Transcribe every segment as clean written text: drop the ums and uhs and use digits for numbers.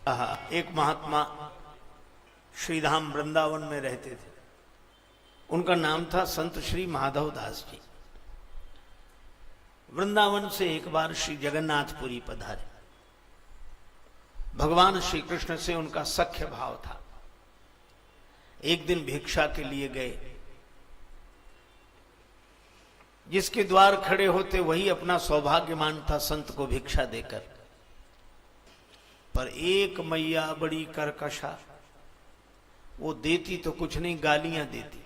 एक महात्मा श्रीधाम वृंदावन में रहते थे। उनका नाम था संत श्री माधव दास जी। वृंदावन से एक बार श्री जगन्नाथपुरी पधारे। भगवान श्री कृष्ण से उनका सख्य भाव था। एक दिन भिक्षा के लिए गए। जिसके द्वार खड़े होते वही अपना सौभाग्य मानता संत को भिक्षा देकर। पर एक मैया बड़ी कर्कशा, वो देती तो कुछ नहीं, गालियां देती।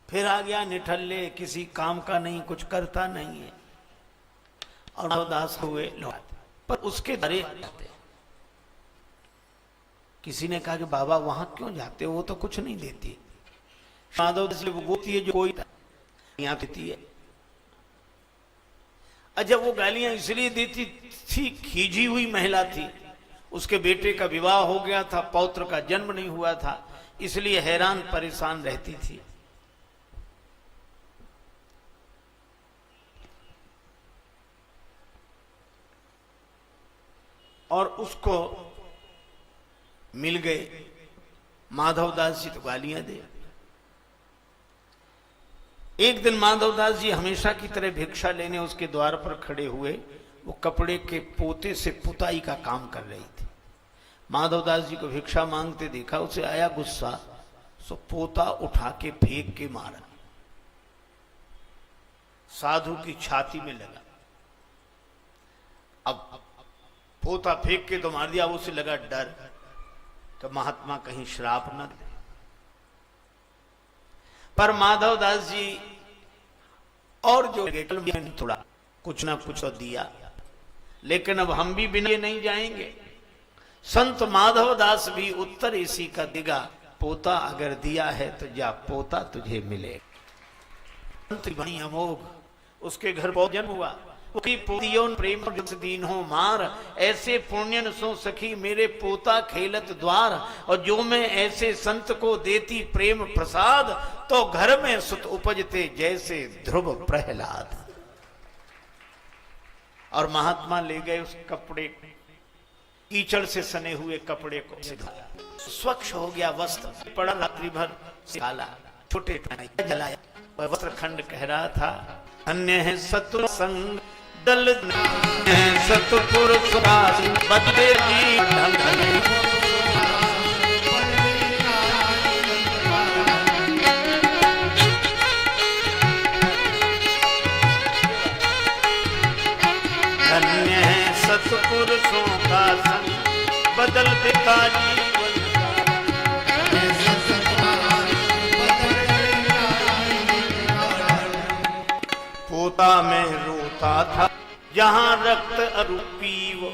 फिर आ गया निठल्ले, किसी काम का नहीं, कुछ करता नहीं है, और उदास हुए लौटाते। पर उसके डरे जाते। किसी ने कहा कि बाबा वहां क्यों जाते हो, वो तो कुछ नहीं देती। माधव से वो गोती है जो कोई यहां देती है। अच्छा, वो गालियां इसलिए देती थी, खींची हुई महिला थी, उसके बेटे का विवाह हो गया था, पौत्र का जन्म नहीं हुआ था, इसलिए हैरान परेशान रहती थी। और उसको मिल गए माधवदास जी, तो गालियां दे। एक दिन माधवदास जी हमेशा की तरह भिक्षा लेने उसके द्वार पर खड़े हुए। वो कपड़े के पोते से पुताई का काम कर रही थी। माधवदास जी को भिक्षा मांगते देखा, उसे आया गुस्सा, सो पोता उठा के फेंक के मारा। साधु की छाती में लगा। अब पोता फेंक के तो मार दिया, उसे लगा डर कि महात्मा कहीं श्राप न दे। पर माधवदास जी और जो थोड़ा कुछ ना कुछ तो दिया, लेकिन अब हम भी बिना नहीं जाएंगे। संत माधवदास भी उत्तर इसी का दिगा, पोता अगर दिया है तो जा, पोता तुझे मिले। बनी अमोघ, उसके घर बहुत जन्म हुआ। प्रेम दीन हो मार, ऐसे पुण्यन सो सखी मेरे पोता खेलत द्वार। और जो मैं ऐसे संत को देती प्रेम प्रसाद, तो घर में सुत उपजते जैसे ध्रुव प्रहलाद। और महात्मा ले गए उस कपड़े, कीचड़ से सने हुए कपड़े को सिखाया, स्वच्छ हो गया वस्त्र, पड़ा रात्रि भर काला, छोटे जलाया। वह वस्त्र खंड कह रहा था, अन्य है सतु संग दल सतपुरुष बदले जी धन्य है सतपुरुषों का संग, बदल देता जीवन। पोता में रोता था जहां रक्त अरूपी वो,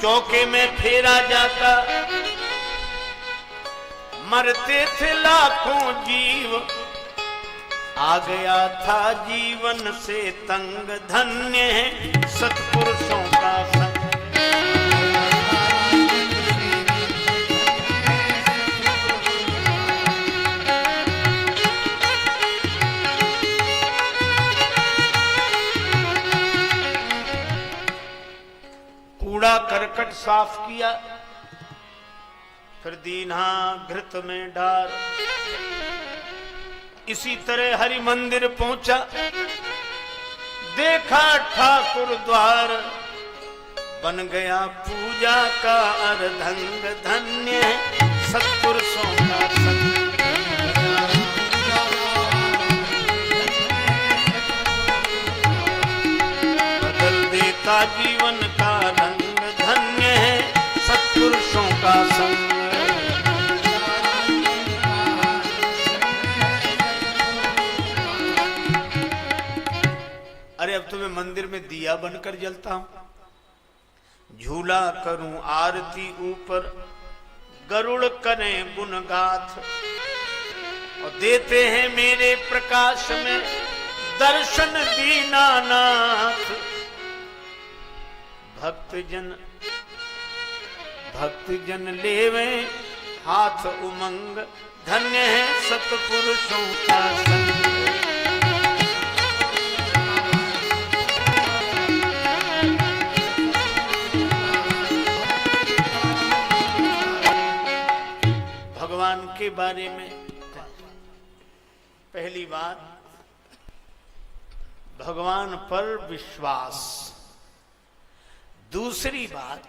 चौके में फेरा जाता मरते थे लाखों जीव। आ गया था जीवन से तंग, धन्य है सत्पुरुषों का संग। कूड़ा करकट साफ किया, फिर दीन्हा घृत में डाल। इसी तरह हरि मंदिर पहुंचा, देखा ठाकुर द्वार, बन गया पूजा का अर्धंग। धन्य सत्पुरुषों का संग। बदल देता जीवन का रंग, धन्य है सत्पुरुषों का संग। अरे अब तो मैं मंदिर में दिया बनकर जलता हूं, झूला करूं आरती ऊपर, गरुड़ करें गुणगाथ। और देते हैं मेरे प्रकाश में दर्शन दीनानाथ। भक्त जन लेवे हाथ उमंग, धन्य है सत्पुरुषों का संग। के बारे में पहली बात, भगवान पर विश्वास। दूसरी बात,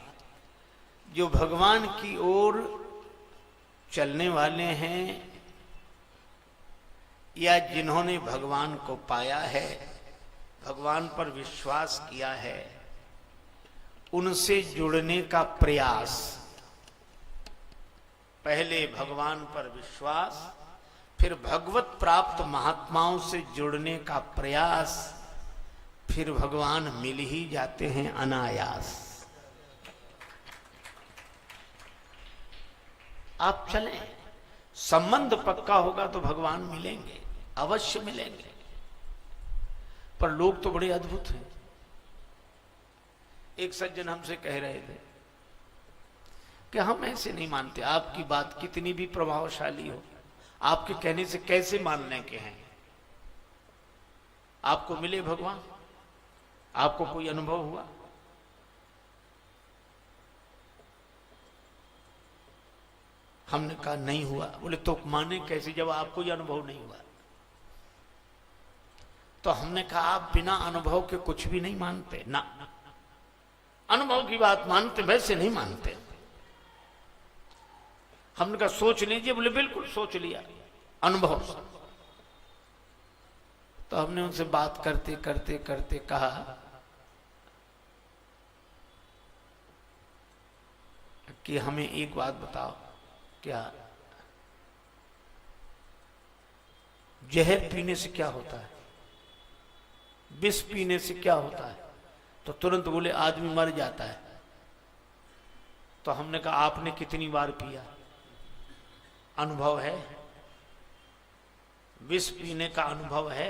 जो भगवान की ओर चलने वाले हैं या जिन्होंने भगवान को पाया है, भगवान पर विश्वास किया है, उनसे जुड़ने का प्रयास। पहले भगवान पर विश्वास, फिर भगवत प्राप्त महात्माओं से जुड़ने का प्रयास, फिर भगवान मिल ही जाते हैं अनायास। आप चलें, संबंध पक्का होगा तो भगवान मिलेंगे, अवश्य मिलेंगे। पर लोग तो बड़े अद्भुत हैं। एक सज्जन हमसे कह रहे थे कि हम ऐसे नहीं मानते, आपकी बात कितनी भी प्रभावशाली हो, आपके कहने से कैसे मानने के हैं। आपको मिले भगवान, आपको कोई अनुभव हुआ? हमने कहा नहीं हुआ। बोले तो माने कैसे जब आपको ये अनुभव नहीं हुआ? तो हमने कहा आप बिना अनुभव के कुछ भी नहीं मानते ना। अनुभव की बात मानते, वैसे नहीं मानते। हमने कहा सोच लीजिए। बोले बिल्कुल सोच लिया, अनुभव से। तो हमने उनसे बात करते करते करते कहा कि हमें एक बात बताओ, क्या जहर पीने से क्या होता है, विष पीने से क्या होता है? तो तुरंत बोले आदमी मर जाता है। तो हमने कहा आपने कितनी बार पिया, अनुभव है? विष पीने का अनुभव है?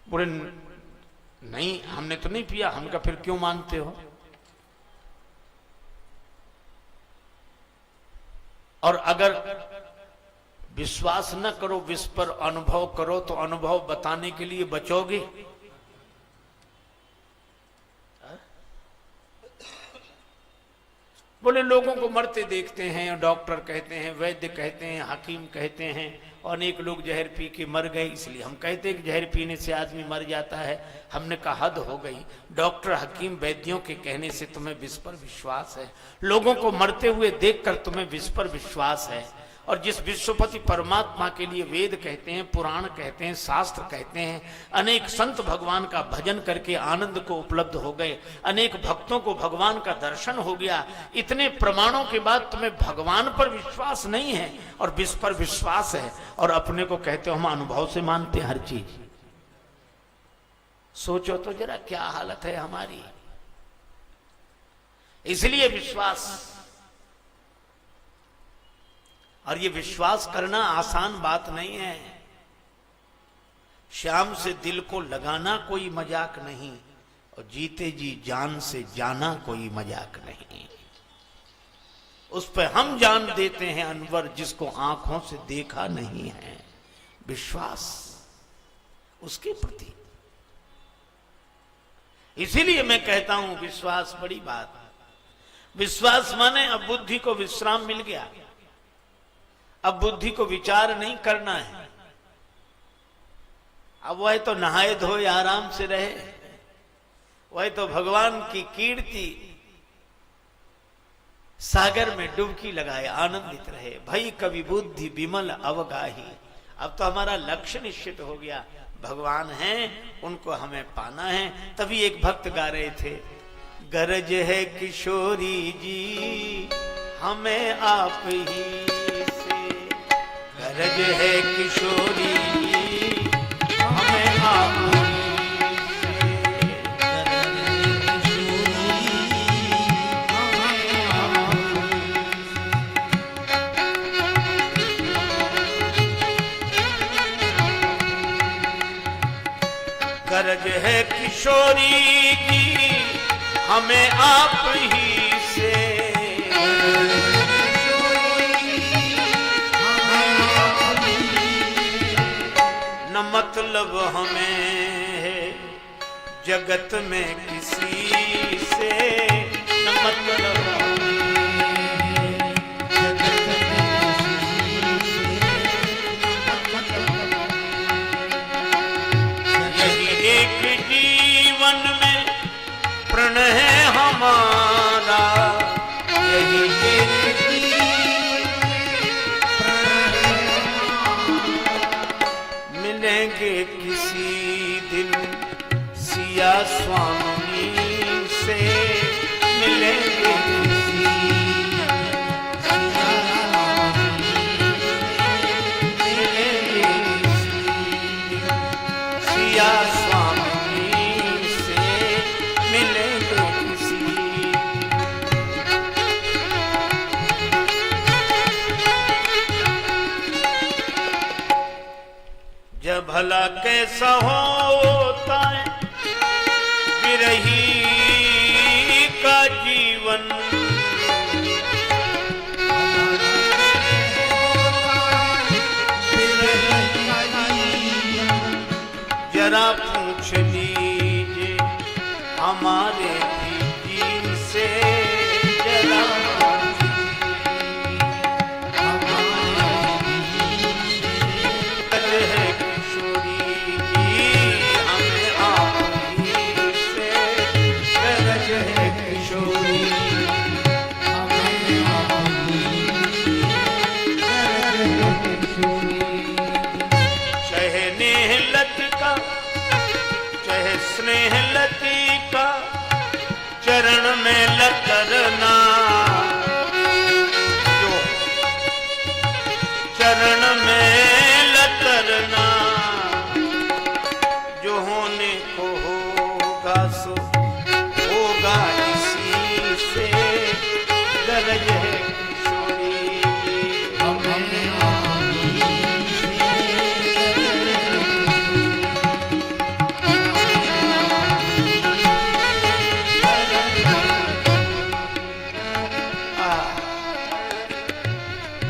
बोले नहीं, हमने तो नहीं पिया। हमने कहा फिर क्यों मानते हो? और अगर विश्वास न करो, विष पर अनुभव करो, तो अनुभव बताने के लिए बचोगे? बोले लोगों को मरते देखते हैं, डॉक्टर कहते हैं, वैद्य कहते हैं, हकीम कहते हैं, अनेक लोग जहर पी के मर गए, इसलिए हम कहते हैं कि जहर पीने से आदमी मर जाता है। हमने कहा हद हो गई। डॉक्टर हकीम वैद्यों के कहने से तुम्हें विष पर विश्वास है, लोगों को मरते हुए देखकर तुम्हें विष पर विश्वास है। और जिस विश्वपति परमात्मा के लिए वेद कहते हैं, पुराण कहते हैं, शास्त्र कहते हैं, अनेक संत भगवान का भजन करके आनंद को उपलब्ध हो गए, अनेक भक्तों को भगवान का दर्शन हो गया, इतने प्रमाणों के बाद तुम्हें भगवान पर विश्वास नहीं है और विष पर विश्वास है, और अपने को कहते हो हम अनुभव से मानते हैं हर चीज। सोचो तो जरा क्या हालत है हमारी। इसलिए विश्वास, और ये विश्वास करना आसान बात नहीं है। श्याम से दिल को लगाना कोई मजाक नहीं, और जीते जी जान से जाना कोई मजाक नहीं। उस पर हम जान देते हैं अनवर, जिसको आंखों से देखा नहीं है। विश्वास उसके प्रति। इसीलिए मैं कहता हूं विश्वास बड़ी बात। विश्वास माने अब बुद्धि को विश्राम मिल गया, अब बुद्धि को विचार नहीं करना है। अब वह तो नहाए धोए आराम से रहे, वह तो भगवान की कीर्ति सागर में डुबकी लगाए आनंदित रहे। भई कवि बुद्धि विमल अवगाही। अब तो हमारा लक्ष्य निश्चित हो गया, भगवान हैं, उनको हमें पाना है। तभी एक भक्त गा रहे थे, गरज है किशोरी जी हमें आप ही से, गरज है किशोरी हमें आप ही से, गरज है किशोरी जी हमें आप ही से, न मतलब हमें है जगत में किसी से, न मतलब हमें जगत भला कैसा होता है विरही का जीवन। जरा पूछ लीजिए हमारे जी से, जरा स्नेह लतिका चरण में लतरना, जो चरण में लतरना, जो होने को होगा सो होगा इसी से। गरज है किशोरी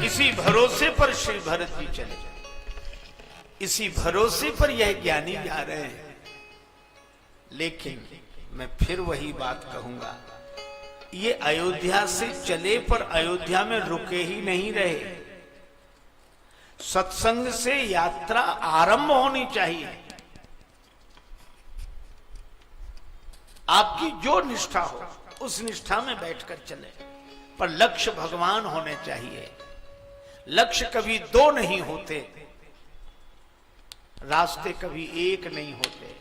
इसी भरोसे पर श्री भरत जी चले, इसी भरोसे पर यह ज्ञानी जा रहे हैं। लेकिन मैं फिर वही बात कहूंगा, ये अयोध्या से चले पर अयोध्या में रुके ही नहीं रहे। सत्संग से यात्रा आरंभ होनी चाहिए। आपकी जो निष्ठा हो उस निष्ठा में बैठकर चले, पर लक्ष्य भगवान होने चाहिए। लक्ष्य कभी दो नहीं होते, रास्ते कभी एक नहीं होते।